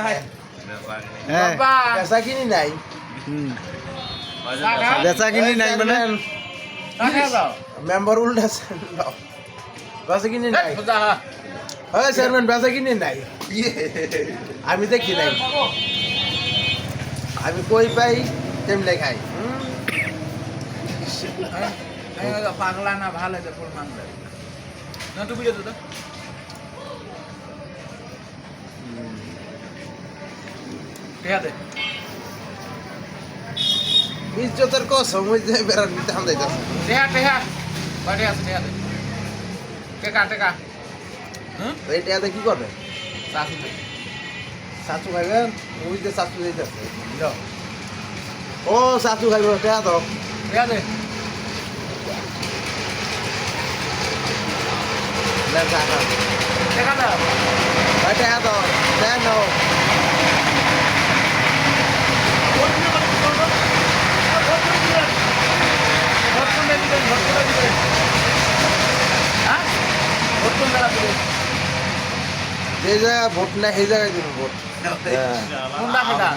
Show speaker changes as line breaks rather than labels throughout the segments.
হ্যাঁ
বেচা কিনি নাই
বেচা কিনি নাই মানে
মেম্বার উল্টা বেচা কিনি নাই হ্যাঁ চেয়ারম্যান বেচা কিনি নাই আমি দেখি নাই আমি কই পাই কেমনে খাই
পাগলা না ভালো আছে ফুল মানবে না তুই বুঝে তো ঠিক আছে
ইজ্জতের কসম ওই যে বেড়ার নিতে হাম যাইতাছে
টেহা বাড়ি আছে টেহা দে টেকা
এইটা কি করবে
চাচু দে
চাচু খাইবেন ওই যে চাচু যাইতাছে ও চাচু খাইব টেয়া তো
টেহা দে টেকা দাও
টেয়া তো টেয়া নাও যে জায়গায় ভোট না সেই জায়গায় দিব ভোট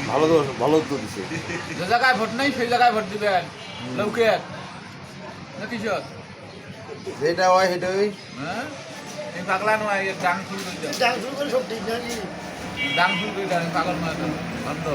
ভালো ভালো তো দিছে
যে জায়গায় ভোট নেই সেই জায়গায় ভোট দিবেন লৌকে না কিশোর
যেটা হয় সেটাই
হ্যাঁ এই পাগলা নয় ডাং ফুল করে
ডাং শুরু করে সব ঠিক নাকি
ডাং ফুল করে পাগল নয় বন্ধ